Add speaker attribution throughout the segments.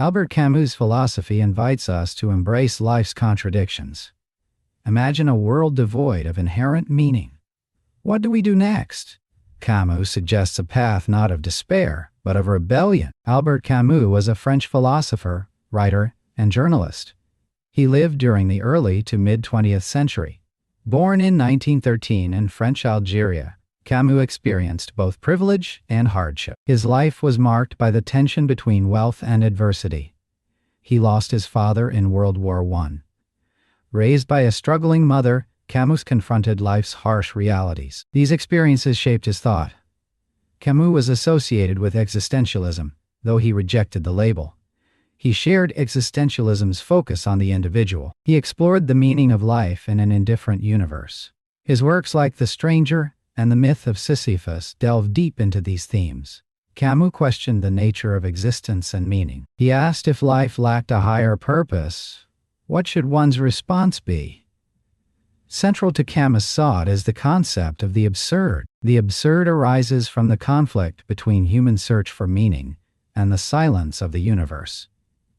Speaker 1: Albert Camus' philosophy invites us to embrace life's contradictions. Imagine a world devoid of inherent meaning. What do we do next? Camus suggests a path not of despair, but of rebellion. Albert Camus was a French philosopher, writer, and journalist. He lived during the early to mid-20th century. Born in 1913 in French Algeria, Camus experienced both privilege and hardship. His life was marked by the tension between wealth and adversity. He lost his father in World War I. Raised by a struggling mother, Camus confronted life's harsh realities. These experiences shaped his thought. Camus was associated with existentialism, though he rejected the label. He shared existentialism's focus on the individual. He explored the meaning of life in an indifferent universe. His works like The Stranger and The Myth of Sisyphus delve deep into these themes. Camus questioned the nature of existence and meaning. He asked if life lacked a higher purpose, what should one's response be? Central to Camus' thought is the concept of the absurd. The absurd arises from the conflict between human search for meaning and the silence of the universe.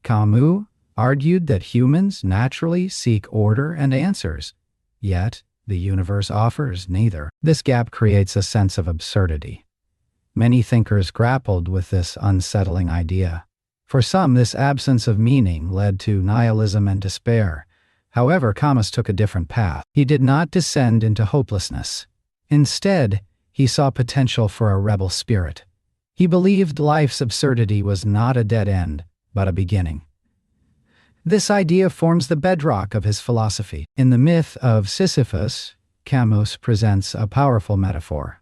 Speaker 1: Camus argued that humans naturally seek order and answers, yet the universe offers neither. This gap creates a sense of absurdity. Many thinkers grappled with this unsettling idea. For some, this absence of meaning led to nihilism and despair. However, Camus took a different path. He did not descend into hopelessness. Instead, he saw potential for a rebel spirit. He believed life's absurdity was not a dead end, but a beginning. This idea forms the bedrock of his philosophy. In The Myth of Sisyphus, Camus presents a powerful metaphor.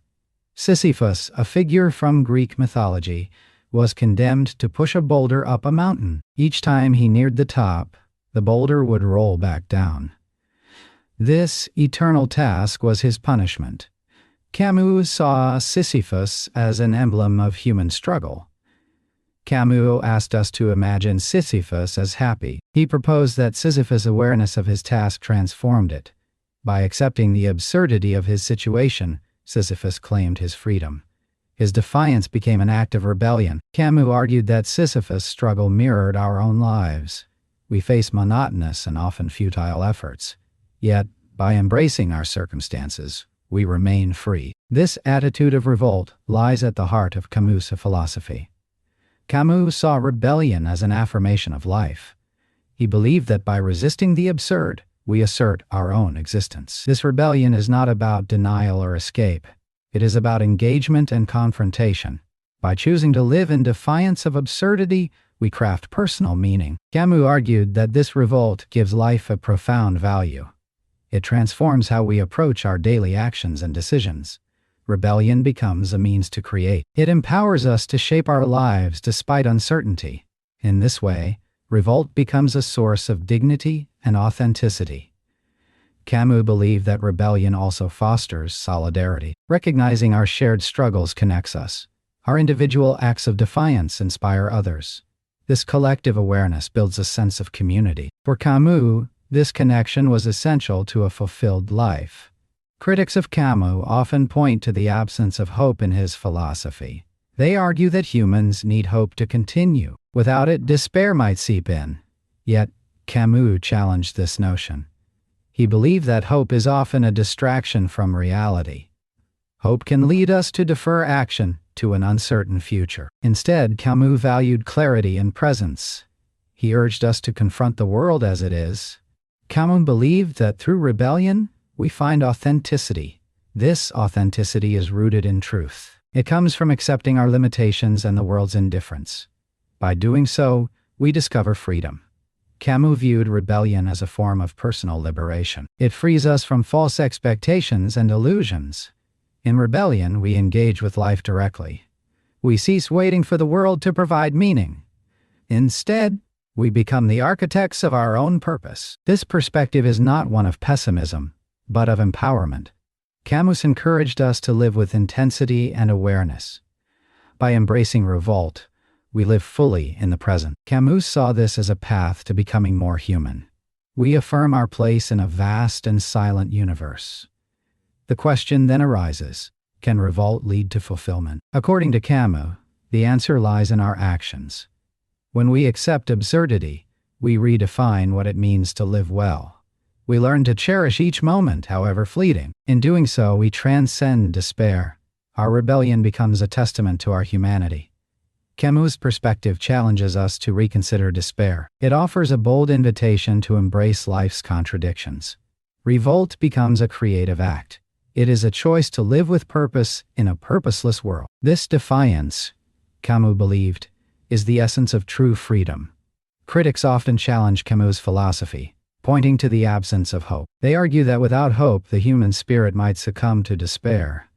Speaker 1: Sisyphus, a figure from Greek mythology, was condemned to push a boulder up a mountain. Each time he neared the top, the boulder would roll back down. This eternal task was his punishment. Camus saw Sisyphus as an emblem of human struggle. Camus asked us to imagine Sisyphus as happy. He proposed that Sisyphus' awareness of his task transformed it. By accepting the absurdity of his situation, Sisyphus claimed his freedom. His defiance became an act of rebellion. Camus argued that Sisyphus' struggle mirrored our own lives. We face monotonous and often futile efforts. Yet, by embracing our circumstances, we remain free. This attitude of revolt lies at the heart of Camus' philosophy. Camus saw rebellion as an affirmation of life. He believed that by resisting the absurd, we assert our own existence. This rebellion is not about denial or escape. It is about engagement and confrontation. By choosing to live in defiance of absurdity, we craft personal meaning. Camus argued that this revolt gives life a profound value. It transforms how we approach our daily actions and decisions. Rebellion becomes a means to create. It empowers us to shape our lives despite uncertainty. In this way, revolt becomes a source of dignity and authenticity. Camus believed that rebellion also fosters solidarity. Recognizing our shared struggles connects us. Our individual acts of defiance inspire others. This collective awareness builds a sense of community. For Camus, this connection was essential to a fulfilled life. Critics of Camus often point to the absence of hope in his philosophy. They argue that humans need hope to continue. Without it, despair might seep in. Yet, Camus challenged this notion. He believed that hope is often a distraction from reality. Hope can lead us to defer action to an uncertain future. Instead, Camus valued clarity and presence. He urged us to confront the world as it is. Camus believed that through rebellion, we find authenticity. This authenticity is rooted in truth. It comes from accepting our limitations and the world's indifference. By doing so, we discover freedom. Camus viewed rebellion as a form of personal liberation. It frees us from false expectations and illusions. In rebellion, we engage with life directly. We cease waiting for the world to provide meaning. Instead, we become the architects of our own purpose. This perspective is not one of pessimism, but of empowerment. Camus encouraged us to live with intensity and awareness. By embracing revolt, we live fully in the present. Camus saw this as a path to becoming more human. We affirm our place in a vast and silent universe. The question then arises, can revolt lead to fulfillment? According to Camus, the answer lies in our actions. When we accept absurdity, we redefine what it means to live well. We learn to cherish each moment, however fleeting. In doing so, we transcend despair. Our rebellion becomes a testament to our humanity. Camus' perspective challenges us to reconsider despair. It offers a bold invitation to embrace life's contradictions. Revolt becomes a creative act. It is a choice to live with purpose in a purposeless world. This defiance, Camus believed, is the essence of true freedom. Critics often challenge Camus' philosophy, pointing to the absence of hope. They argue that without hope, the human spirit might succumb to despair.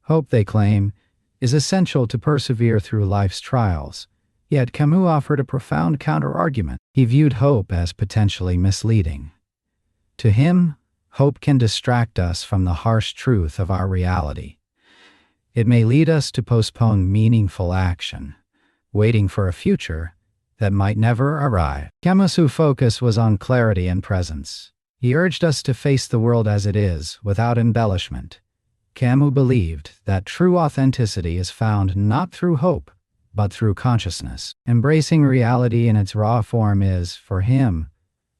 Speaker 1: Hope, they claim, is essential to persevere through life's trials. Yet Camus offered a profound counter-argument. He viewed hope as potentially misleading. To him, hope can distract us from the harsh truth of our reality. It may lead us to postpone meaningful action, waiting for a future that might never arrive. Camus' focus was on clarity and presence. He urged us to face the world as it is, without embellishment. Camus believed that true authenticity is found not through hope, but through consciousness. Embracing reality in its raw form is, for him,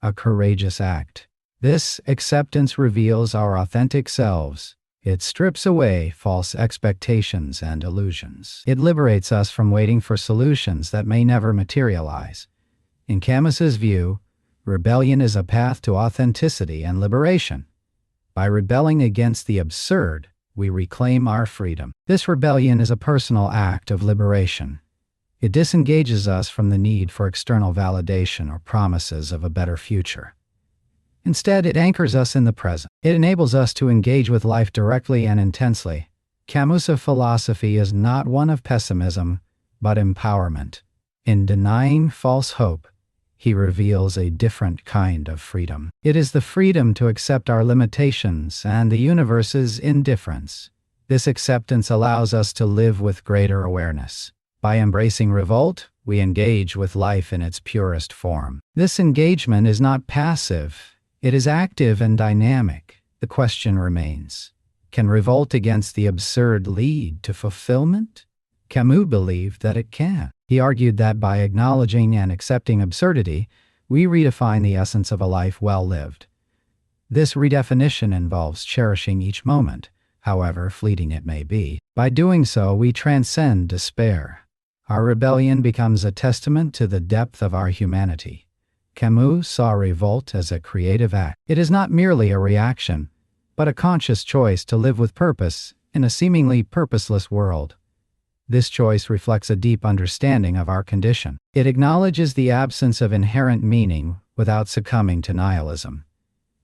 Speaker 1: a courageous act. This acceptance reveals our authentic selves. It strips away false expectations and illusions. It liberates us from waiting for solutions that may never materialize. In Camus's view, rebellion is a path to authenticity and liberation. By rebelling against the absurd, we reclaim our freedom. This rebellion is a personal act of liberation. It disengages us from the need for external validation or promises of a better future. Instead, it anchors us in the present. It enables us to engage with life directly and intensely. Camus' philosophy is not one of pessimism, but empowerment. In denying false hope, he reveals a different kind of freedom. It is the freedom to accept our limitations and the universe's indifference. This acceptance allows us to live with greater awareness. By embracing revolt, we engage with life in its purest form. This engagement is not passive. It is active and dynamic. The question remains, can revolt against the absurd lead to fulfillment? Camus believed that it can. He argued that by acknowledging and accepting absurdity, we redefine the essence of a life well lived. This redefinition involves cherishing each moment, however fleeting it may be. By doing so, we transcend despair. Our rebellion becomes a testament to the depth of our humanity. Camus saw revolt as a creative act. It is not merely a reaction, but a conscious choice to live with purpose in a seemingly purposeless world. This choice reflects a deep understanding of our condition. It acknowledges the absence of inherent meaning without succumbing to nihilism.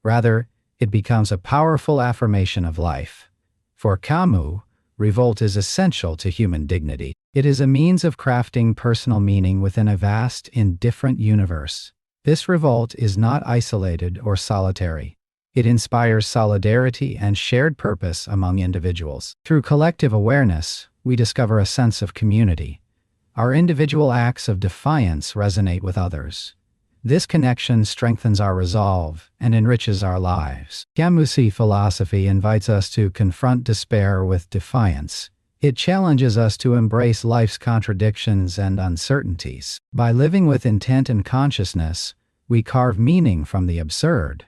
Speaker 1: Rather, it becomes a powerful affirmation of life. For Camus, revolt is essential to human dignity. It is a means of crafting personal meaning within a vast, indifferent universe. This revolt is not isolated or solitary. It inspires solidarity and shared purpose among individuals. Through collective awareness, we discover a sense of community. Our individual acts of defiance resonate with others. This connection strengthens our resolve and enriches our lives. Camus' philosophy invites us to confront despair with defiance. It challenges us to embrace life's contradictions and uncertainties. By living with intent and consciousness, we carve meaning from the absurd.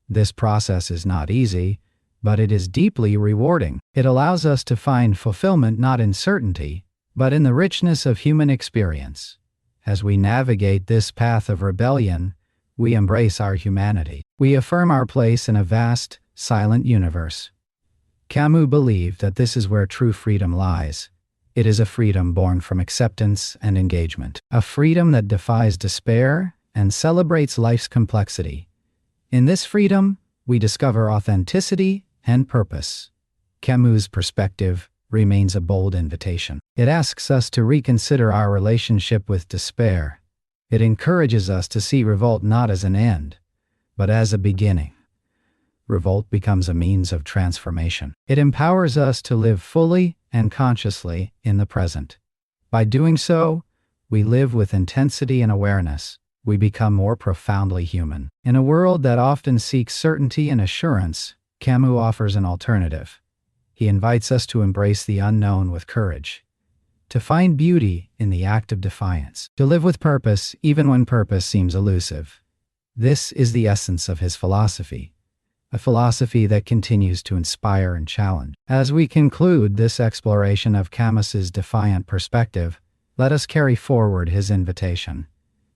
Speaker 1: This process is not easy, but it is deeply rewarding. It allows us to find fulfillment not in certainty, but in the richness of human experience. As we navigate this path of rebellion, we embrace our humanity. We affirm our place in a vast, silent universe. Camus believed that this is where true freedom lies. It is a freedom born from acceptance and engagement, a freedom that defies despair and celebrates life's complexity. In this freedom, we discover authenticity and purpose. Camus' perspective remains a bold invitation. It asks us to reconsider our relationship with despair. It encourages us to see revolt not as an end, but as a beginning. Revolt becomes a means of transformation. It empowers us to live fully and consciously in the present. By doing so, we live with intensity and awareness. We become more profoundly human. In a world that often seeks certainty and assurance, Camus offers an alternative. He invites us to embrace the unknown with courage. to find beauty in the act of defiance, to live with purpose even when purpose seems elusive. This is the essence of his philosophy, a philosophy that continues to inspire and challenge. As we conclude this exploration of Camus's defiant perspective, let us carry forward his invitation.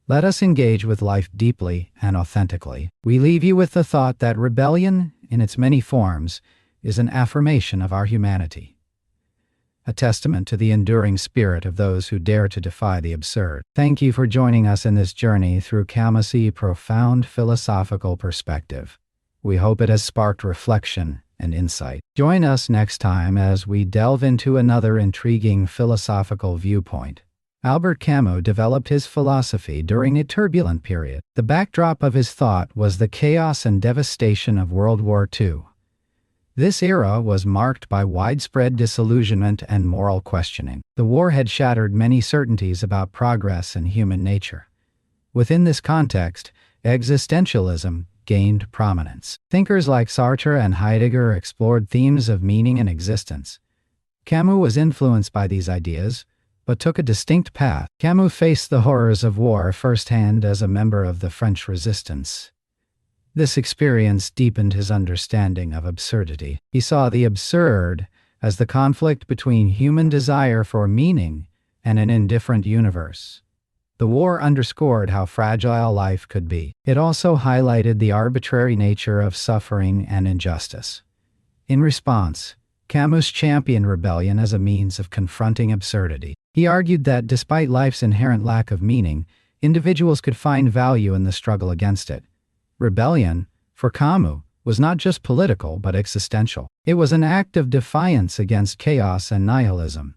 Speaker 1: Let us engage with life deeply and authentically. We leave you with the thought that rebellion, in its many forms, is an affirmation of our humanity, a testament to the enduring spirit of those who dare to defy the absurd. Thank you for joining us in this journey through Camus's profound philosophical perspective. We hope it has sparked reflection and insight. Join us next time as we delve into another intriguing philosophical viewpoint. Albert Camus developed his philosophy during a turbulent period. The backdrop of his thought was the chaos and devastation of World War II. This era was marked by widespread disillusionment and moral questioning. The war had shattered many certainties about progress and human nature. Within this context, existentialism gained prominence. Thinkers like Sartre and Heidegger explored themes of meaning and existence. Camus was influenced by these ideas, but took a distinct path. Camus faced the horrors of war firsthand as a member of the French Resistance. This experience deepened his understanding of absurdity. He saw the absurd as the conflict between human desire for meaning and an indifferent universe. The war underscored how fragile life could be. It also highlighted the arbitrary nature of suffering and injustice. In response, Camus championed rebellion as a means of confronting absurdity. He argued that despite life's inherent lack of meaning, individuals could find value in the struggle against it. Rebellion, for Camus, was not just political but existential. It was an act of defiance against chaos and nihilism.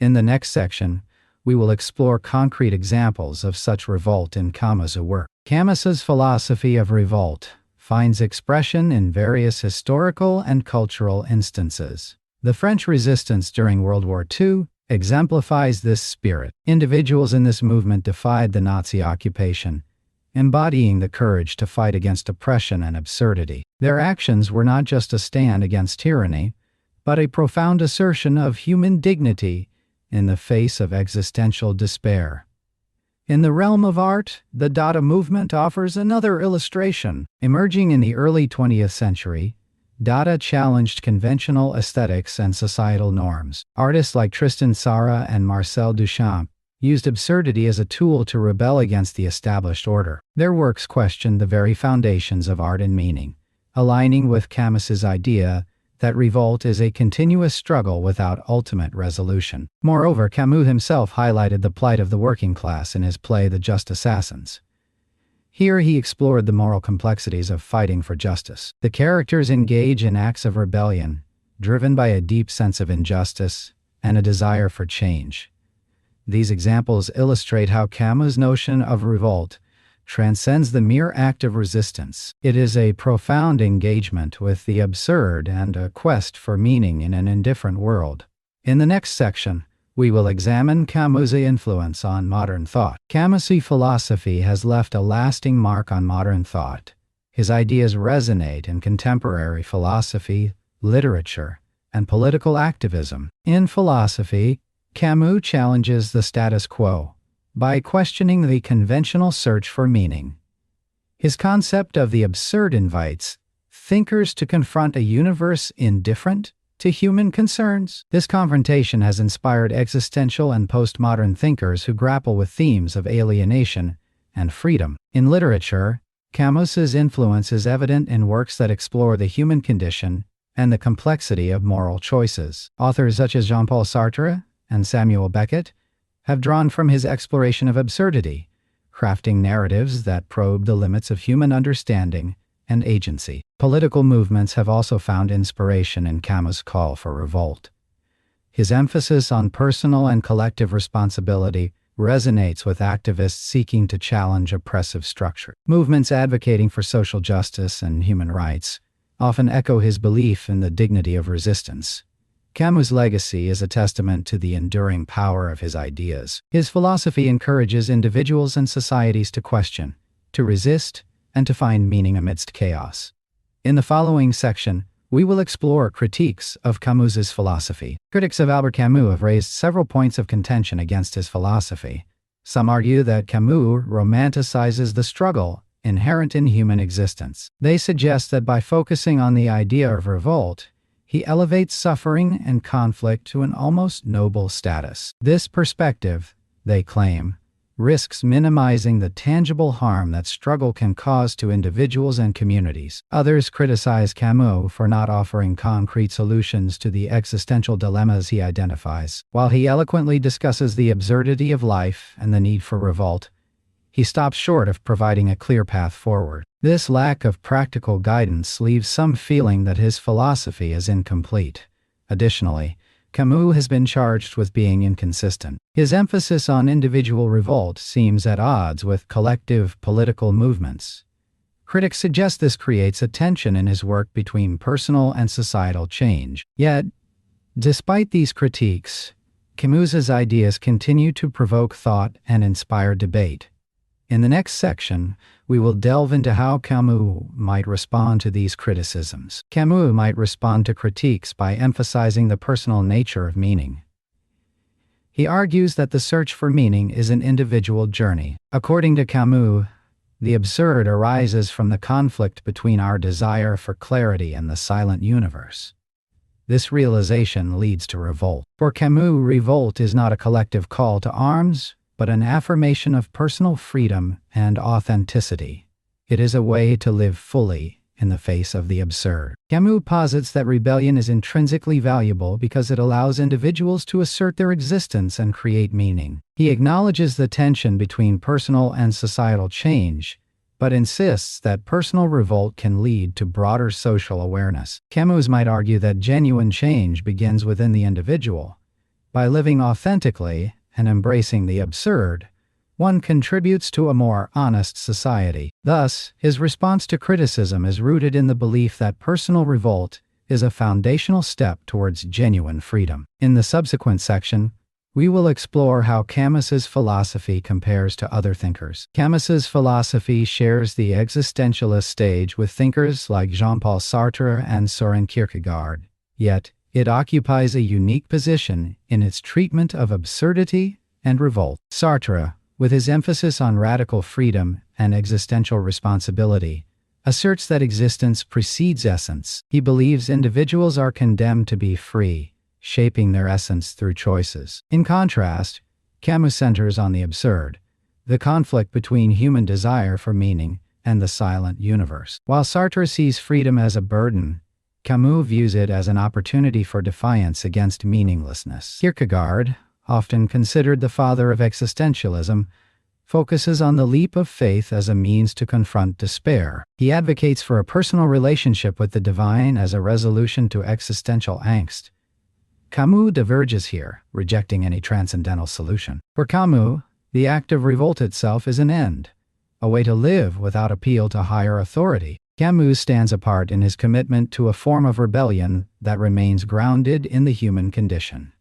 Speaker 1: In the next section, we will explore concrete examples of such revolt in Camus' work. Camus's philosophy of revolt finds expression in various historical and cultural instances. The French resistance during World War II exemplifies this spirit. Individuals in this movement defied the Nazi occupation, embodying the courage to fight against oppression and absurdity. Their actions were not just a stand against tyranny, but a profound assertion of human dignity in the face of existential despair. In the realm of art, the Dada movement offers another illustration. Emerging in the early 20th century, Dada challenged conventional aesthetics and societal norms. Artists like Tristan Tzara and Marcel Duchamp used absurdity as a tool to rebel against the established order. Their works questioned the very foundations of art and meaning, aligning with Camus's idea that revolt is a continuous struggle without ultimate resolution. Moreover, Camus himself highlighted the plight of the working class in his play The Just Assassins. Here he explored the moral complexities of fighting for justice. The characters engage in acts of rebellion, driven by a deep sense of injustice and a desire for change. These examples illustrate how Camus' notion of revolt transcends the mere act of resistance. It is a profound engagement with the absurd and a quest for meaning in an indifferent world. In the next section, we will examine Camus' influence on modern thought. Camus' philosophy has left a lasting mark on modern thought. His ideas resonate in contemporary philosophy, literature, and political activism. In philosophy, Camus challenges the status quo by questioning the conventional search for meaning. His concept of the absurd invites thinkers to confront a universe indifferent to human concerns. This confrontation has inspired existential and postmodern thinkers who grapple with themes of alienation and freedom. In literature, Camus's influence is evident in works that explore the human condition and the complexity of moral choices. Authors such as Jean-Paul Sartre and Samuel Beckett have drawn from his exploration of absurdity, crafting narratives that probe the limits of human understanding and agency. Political movements have also found inspiration in Camus' call for revolt. His emphasis on personal and collective responsibility resonates with activists seeking to challenge oppressive structure. Movements advocating for social justice and human rights often echo his belief in the dignity of resistance. Camus' legacy is a testament to the enduring power of his ideas. His philosophy encourages individuals and societies to question, to resist, and to find meaning amidst chaos. In the following section, we will explore critiques of Camus's philosophy. Critics of Albert Camus have raised several points of contention against his philosophy. Some argue that Camus romanticizes the struggle inherent in human existence. They suggest that by focusing on the idea of revolt, he elevates suffering and conflict to an almost noble status. This perspective, they claim, risks minimizing the tangible harm that struggle can cause to individuals and communities. Others criticize Camus for not offering concrete solutions to the existential dilemmas he identifies. While he eloquently discusses the absurdity of life and the need for revolt, he stops short of providing a clear path forward. This lack of practical guidance leaves some feeling that his philosophy is incomplete. Additionally, Camus has been charged with being inconsistent. His emphasis on individual revolt seems at odds with collective political movements. Critics suggest this creates a tension in his work between personal and societal change. Yet, despite these critiques, Camus's ideas continue to provoke thought and inspire debate. In the next section, we will delve into how Camus might respond to these criticisms. Camus might respond to critiques by emphasizing the personal nature of meaning. He argues that the search for meaning is an individual journey. According to Camus, the absurd arises from the conflict between our desire for clarity and the silent universe. This realization leads to revolt. For Camus, revolt is not a collective call to arms, but an affirmation of personal freedom and authenticity. It is a way to live fully in the face of the absurd. Camus posits that rebellion is intrinsically valuable because it allows individuals to assert their existence and create meaning. He acknowledges the tension between personal and societal change, but insists that personal revolt can lead to broader social awareness. Camus might argue that genuine change begins within the individual. By living authentically and embracing the absurd, one contributes to a more honest society. Thus, his response to criticism is rooted in the belief that personal revolt is a foundational step towards genuine freedom. In the subsequent section, we will explore how Camus's philosophy compares to other thinkers. Camus's philosophy shares the existentialist stage with thinkers like Jean-Paul Sartre and Søren Kierkegaard, yet it occupies a unique position in its treatment of absurdity and revolt. Sartre, with his emphasis on radical freedom and existential responsibility, asserts that existence precedes essence. He believes individuals are condemned to be free, shaping their essence through choices. In contrast, Camus centers on the absurd, the conflict between human desire for meaning and the silent universe. While Sartre sees freedom as a burden, Camus views it as an opportunity for defiance against meaninglessness. Kierkegaard, often considered the father of existentialism, focuses on the leap of faith as a means to confront despair. He advocates for a personal relationship with the divine as a resolution to existential angst. Camus diverges here, rejecting any transcendental solution. For Camus, the act of revolt itself is an end, a way to live without appeal to higher authority. Camus stands apart in his commitment to a form of rebellion that remains grounded in the human condition.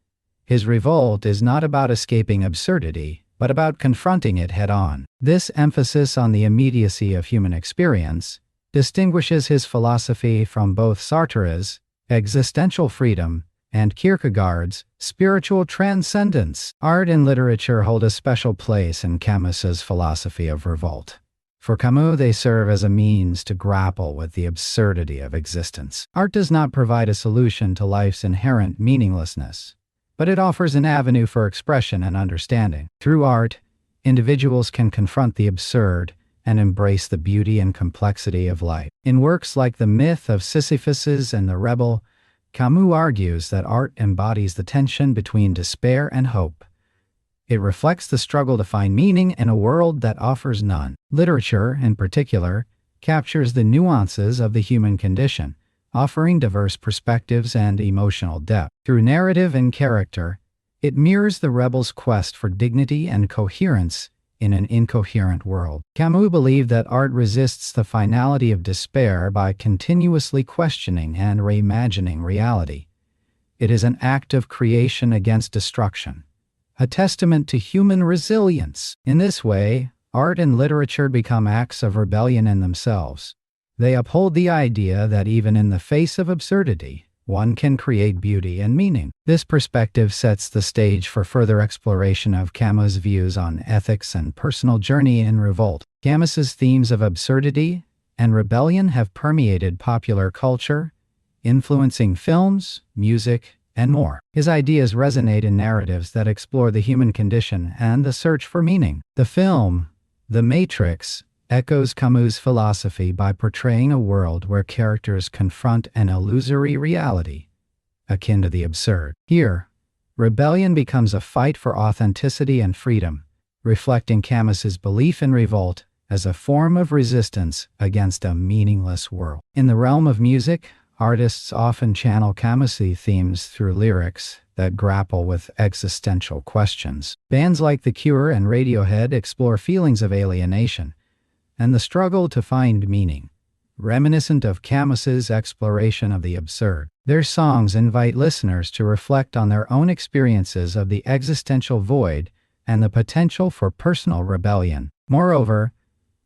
Speaker 1: His revolt is not about escaping absurdity, but about confronting it head-on. This emphasis on the immediacy of human experience distinguishes his philosophy from both Sartre's existential freedom and Kierkegaard's spiritual transcendence. Art and literature hold a special place in Camus's philosophy of revolt. For Camus, they serve as a means to grapple with the absurdity of existence. Art does not provide a solution to life's inherent meaninglessness, but it offers an avenue for expression and understanding. Through art, individuals can confront the absurd and embrace the beauty and complexity of life. In works like The Myth of Sisyphus and The Rebel, Camus argues that art embodies the tension between despair and hope. It reflects the struggle to find meaning in a world that offers none. Literature, in particular, captures the nuances of the human condition, offering diverse perspectives and emotional depth. Through narrative and character, it mirrors the rebel's quest for dignity and coherence in an incoherent world. Camus believed that art resists the finality of despair by continuously questioning and reimagining reality. It is an act of creation against destruction, a testament to human resilience. In this way, art and literature become acts of rebellion in themselves. They uphold the idea that even in the face of absurdity, one can create beauty and meaning. This perspective sets the stage for further exploration of Camus' views on ethics and personal journey in Revolt. Camus's themes of absurdity and rebellion have permeated popular culture, influencing films, music, and more. His ideas resonate in narratives that explore the human condition and the search for meaning. The film, The Matrix, echoes Camus' philosophy by portraying a world where characters confront an illusory reality, akin to the absurd. Here, rebellion becomes a fight for authenticity and freedom, reflecting Camus's belief in revolt as a form of resistance against a meaningless world. In the realm of music, artists often channel Camus' themes through lyrics that grapple with existential questions. Bands like The Cure and Radiohead explore feelings of alienation and the struggle to find meaning, reminiscent of Camus's exploration of the absurd. Their songs invite listeners to reflect on their own experiences of the existential void and the potential for personal rebellion. Moreover,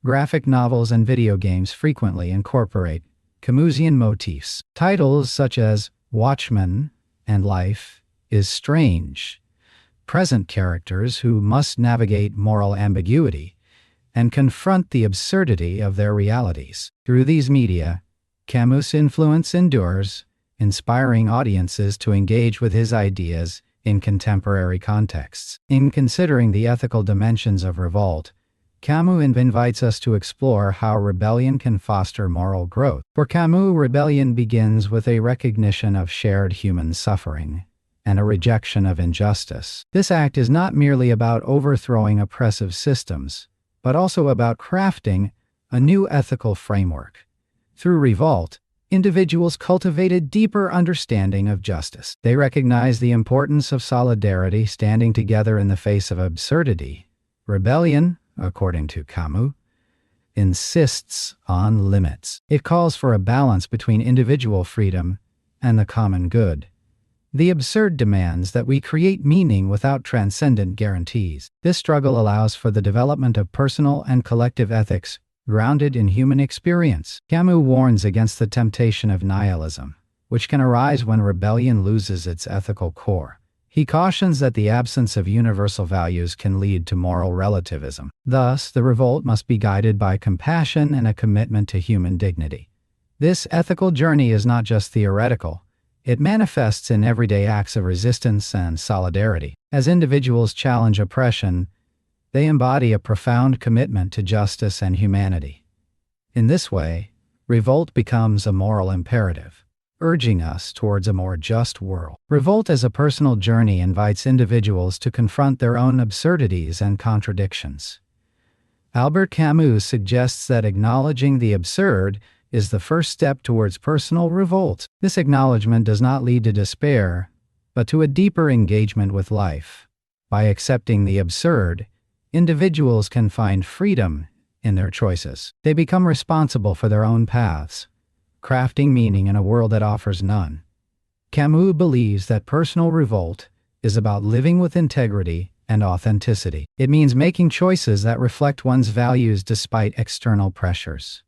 Speaker 1: graphic novels and video games frequently incorporate Camusian motifs. Titles such as Watchmen and Life is Strange present characters who must navigate moral ambiguity and confront the absurdity of their realities. Through these media, Camus' influence endures, inspiring audiences to engage with his ideas in contemporary contexts. In considering the ethical dimensions of revolt, Camus invites us to explore how rebellion can foster moral growth. For Camus, rebellion begins with a recognition of shared human suffering and a rejection of injustice. This act is not merely about overthrowing oppressive systems, but also about crafting a new ethical framework. Through revolt, individuals cultivate a deeper understanding of justice. They recognize the importance of solidarity, standing together in the face of absurdity. Rebellion, according to Camus, insists on limits. It calls for a balance between individual freedom and the common good. The absurd demands that we create meaning without transcendent guarantees. This struggle allows for the development of personal and collective ethics grounded in human experience. Camus warns against the temptation of nihilism, which can arise when rebellion loses its ethical core. He cautions that the absence of universal values can lead to moral relativism. Thus, the revolt must be guided by compassion and a commitment to human dignity. This ethical journey is not just theoretical. It manifests in everyday acts of resistance and solidarity. As individuals challenge oppression, they embody a profound commitment to justice and humanity. In this way, revolt becomes a moral imperative, urging us towards a more just world. Revolt as a personal journey invites individuals to confront their own absurdities and contradictions. Albert Camus suggests that acknowledging the absurd is the first step towards personal revolt. This acknowledgement does not lead to despair, but to a deeper engagement with life. By accepting the absurd, individuals can find freedom in their choices. They become responsible for their own paths, crafting meaning in a world that offers none. Camus believes that personal revolt is about living with integrity and authenticity. It means making choices that reflect one's values despite external pressures.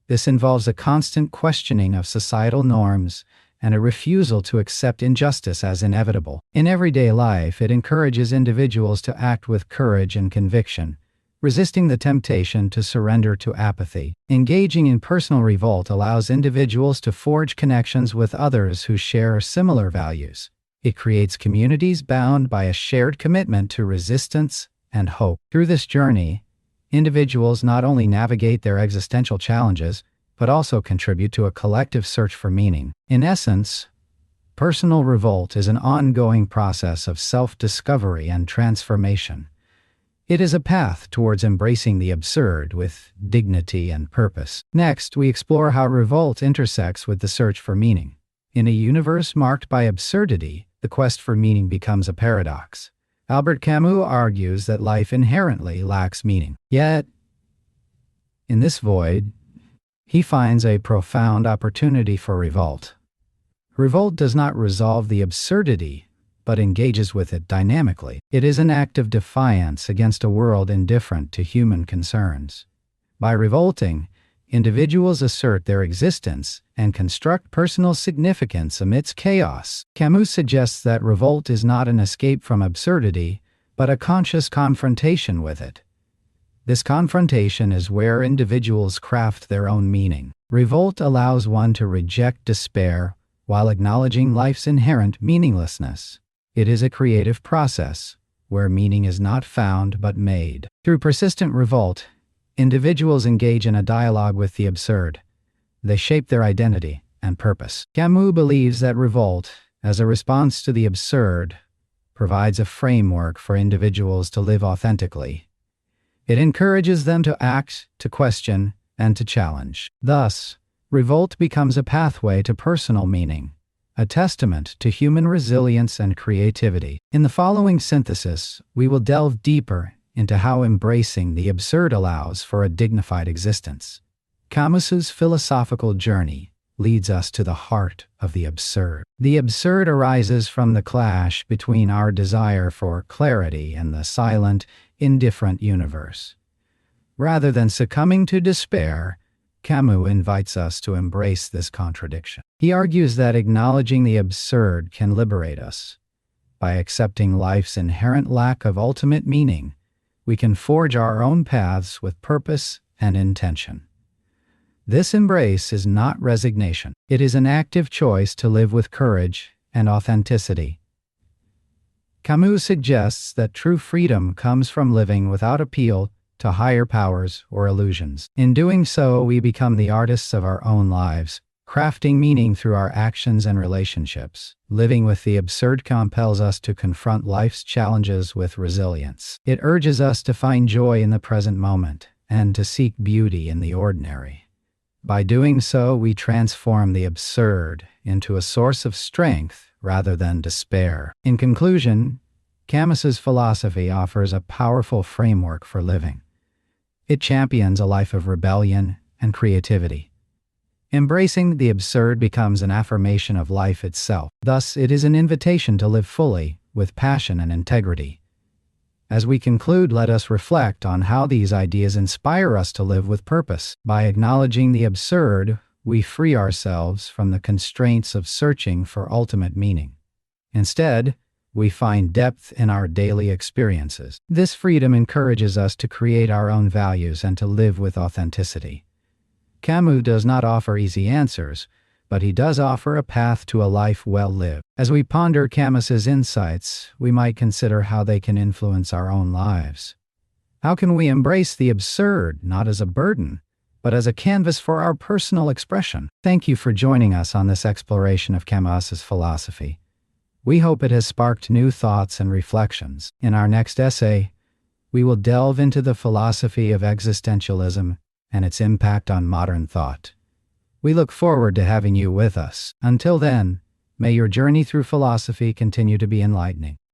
Speaker 1: This involves a constant questioning of societal norms and a refusal to accept injustice as inevitable. In everyday life, it encourages individuals to act with courage and conviction, resisting the temptation to surrender to apathy. Engaging in personal revolt allows individuals to forge connections with others who share similar values. It creates communities bound by a shared commitment to resistance and hope. Through this journey, individuals not only navigate their existential challenges, but also contribute to a collective search for meaning. In essence, personal revolt is an ongoing process of self-discovery and transformation. It is a path towards embracing the absurd with dignity and purpose. Next, we explore how revolt intersects with the search for meaning. In a universe marked by absurdity, the quest for meaning becomes a paradox. Albert Camus argues that life inherently lacks meaning. Yet, in this void, he finds a profound opportunity for revolt. Revolt does not resolve the absurdity, but engages with it dynamically. It is an act of defiance against a world indifferent to human concerns. By revolting, individuals assert their existence and construct personal significance amidst chaos. Camus suggests that revolt is not an escape from absurdity, but a conscious confrontation with it. This confrontation is where individuals craft their own meaning. Revolt allows one to reject despair while acknowledging life's inherent meaninglessness. It is a creative process, where meaning is not found but made. Through persistent revolt, individuals engage in a dialogue with the absurd. They shape their identity and purpose. Camus believes that revolt, as a response to the absurd, provides a framework for individuals to live authentically. It encourages them to act, to question, and to challenge. Thus, revolt becomes a pathway to personal meaning, a testament to human resilience and creativity. In the following synthesis, we will delve deeper into how embracing the absurd allows for a dignified existence. Camus's philosophical journey leads us to the heart of the absurd. The absurd arises from the clash between our desire for clarity and the silent, indifferent universe. Rather than succumbing to despair, Camus invites us to embrace this contradiction. He argues that acknowledging the absurd can liberate us. By accepting life's inherent lack of ultimate meaning, we can forge our own paths with purpose and intention. This embrace is not resignation. It is an active choice to live with courage and authenticity. Camus suggests that true freedom comes from living without appeal to higher powers or illusions. In doing so, we become the artists of our own lives, crafting meaning through our actions and relationships. Living with the absurd compels us to confront life's challenges with resilience. It urges us to find joy in the present moment and to seek beauty in the ordinary. By doing so, we transform the absurd into a source of strength rather than despair. In conclusion, Camus's philosophy offers a powerful framework for living. It champions a life of rebellion and creativity. Embracing the absurd becomes an affirmation of life itself. Thus, it is an invitation to live fully, with passion and integrity. As we conclude, let us reflect on how these ideas inspire us to live with purpose. By acknowledging the absurd, we free ourselves from the constraints of searching for ultimate meaning. Instead, we find depth in our daily experiences. This freedom encourages us to create our own values and to live with authenticity. Camus does not offer easy answers, but he does offer a path to a life well lived. As we ponder Camus's insights, we might consider how they can influence our own lives. How can we embrace the absurd, not as a burden, but as a canvas for our personal expression? Thank you for joining us on this exploration of Camus's philosophy. We hope it has sparked new thoughts and reflections. In our next essay, we will delve into the philosophy of existentialism and its impact on modern thought. We look forward to having you with us. Until then, may your journey through philosophy continue to be enlightening.